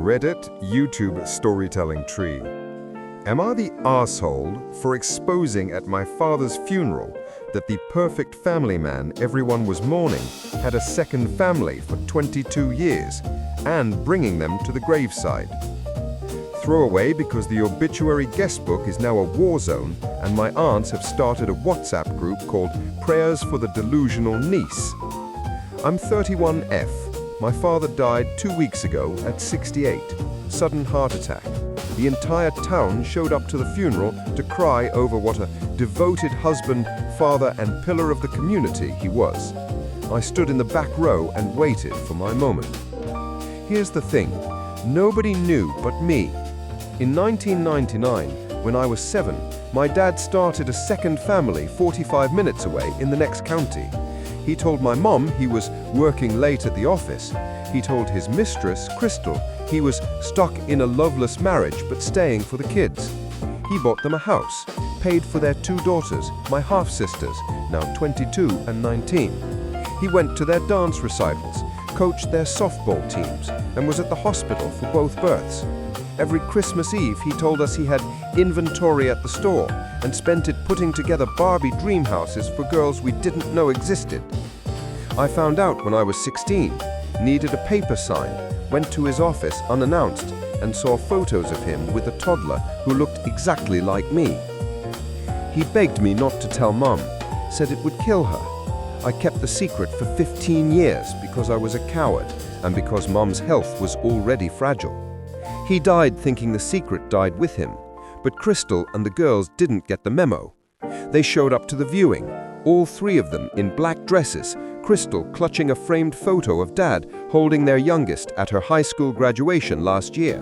Reddit YouTube storytelling tree. Am I the asshole for exposing at my father's funeral that the perfect family man everyone was mourning had a second family for 22 years and bringing them to the graveside? Throwaway because the obituary guest book is now a war zone and my aunts have started a WhatsApp group called Prayers for the Delusional Niece. I'm 31F. My father died 2 weeks ago at 68. Sudden heart attack. The entire town showed up to the funeral to cry over what a devoted husband, father, and pillar of the community he was. I stood in the back row and waited for my moment. Here's the thing. Nobody knew but me. In 1999, when I was 7, my dad started a second family 45 minutes away in the next county. He told my mom he was working late at the office. He told his mistress, Crystal, he was stuck in a loveless marriage but staying for the kids. He bought them a house, paid for their 2 daughters, my half-sisters, now 22 and 19. He went to their dance recitals, coached their softball teams, and was at the hospital for both births. Every Christmas Eve, he told us he had inventory at the store and spent it putting together Barbie dream houses for girls we didn't know existed. I found out when I was 16, needed a paper sign, went to his office unannounced, and saw photos of him with a toddler who looked exactly like me. He begged me not to tell Mom, said it would kill her. I kept the secret for 15 years because I was a coward and because Mom's health was already fragile. He died thinking the secret died with him, but Crystal and the girls didn't get the memo. They showed up to the viewing, all 3 of them in black dresses, Crystal clutching a framed photo of Dad holding their youngest at her high school graduation last year.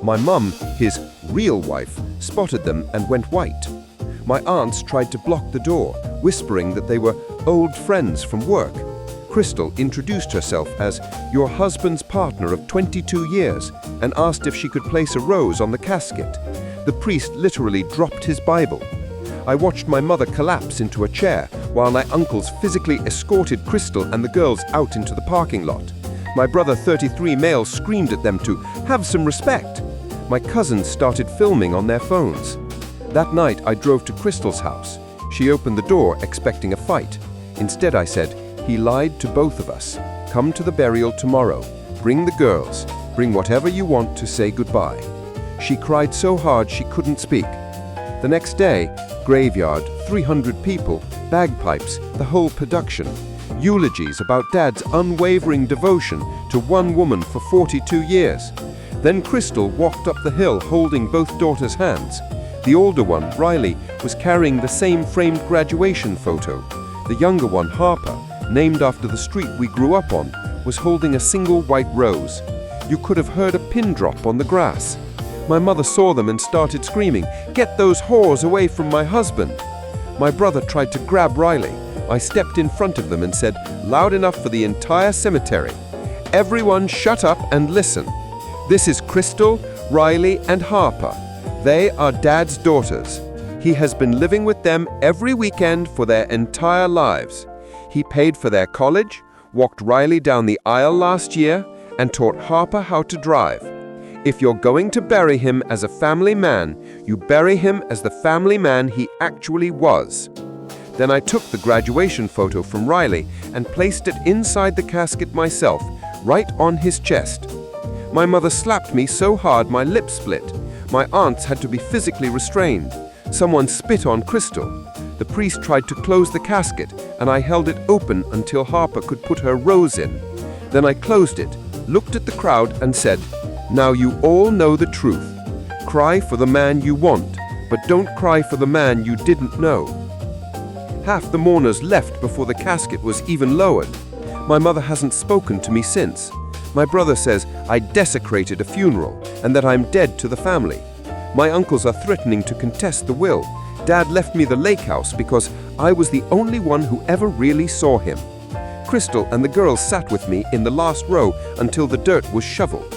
My mum, his real wife, spotted them and went white. My aunts tried to block the door, whispering that they were old friends from work. Crystal introduced herself as your husband's partner of 22 years and asked if she could place a rose on the casket. The priest literally dropped his Bible. I watched my mother collapse into a chair while my uncles physically escorted Crystal and the girls out into the parking lot. My brother 33 male screamed at them to have some respect. My cousins started filming on their phones. That night I drove to Crystal's house. She opened the door expecting a fight. Instead I said, he lied to both of us. Come to the burial tomorrow. Bring the girls. Bring whatever you want to say goodbye. She cried so hard she couldn't speak. The next day, graveyard, 300 people, bagpipes, the whole production. Eulogies about Dad's unwavering devotion to one woman for 42 years. Then Crystal walked up the hill holding both daughters' hands. The older one, Riley, was carrying the same framed graduation photo. The younger one, Harper, named after the street we grew up on, was holding a single white rose. You could have heard a pin drop on the grass. My mother saw them and started screaming, "Get those whores away from my husband!" My brother tried to grab Riley. I stepped in front of them and said, loud enough for the entire cemetery, "Everyone shut up and listen. This is Crystal, Riley, and Harper. They are Dad's daughters. He has been living with them every weekend for their entire lives. He paid for their college, walked Riley down the aisle last year, and taught Harper how to drive. If you're going to bury him as a family man, you bury him as the family man he actually was." Then I took the graduation photo from Riley and placed it inside the casket myself, right on his chest. My mother slapped me so hard my lip split. My aunts had to be physically restrained. Someone spit on Crystal. The priest tried to close the casket, and I held it open until Harper could put her rose in. Then I closed it, looked at the crowd, and said, "Now you all know the truth. Cry for the man you want, but don't cry for the man you didn't know." Half the mourners left before the casket was even lowered. My mother hasn't spoken to me since. My brother says I desecrated a funeral and that I'm dead to the family. My uncles are threatening to contest the will. Dad left me the lake house because I was the only one who ever really saw him. Crystal and the girls sat with me in the last row until the dirt was shoveled.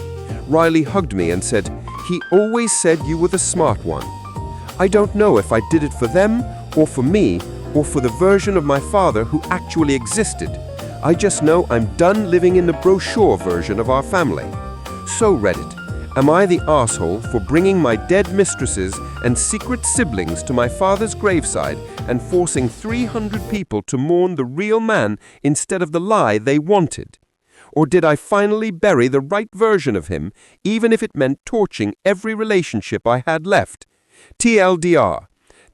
Riley hugged me and said, "He always said you were the smart one." I don't know if I did it for them or for me or for the version of my father who actually existed. I just know I'm done living in the brochure version of our family. So Reddit, Am I the asshole for bringing my dead mistresses and secret siblings to my father's graveside and forcing 300 people to mourn the real man instead of the lie they wanted? Or did I finally bury the right version of him, even if it meant torching every relationship I had left? TLDR.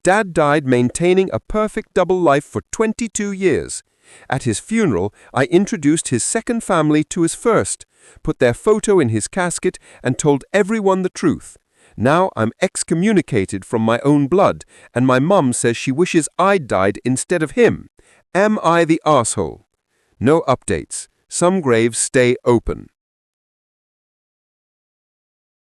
Dad died maintaining a perfect double life for 22 years. At his funeral, I introduced his second family to his first, put their photo in his casket, and told everyone the truth. Now I'm excommunicated from my own blood, and my mum says she wishes I'd died instead of him. Am I the asshole? No updates. Some graves stay open.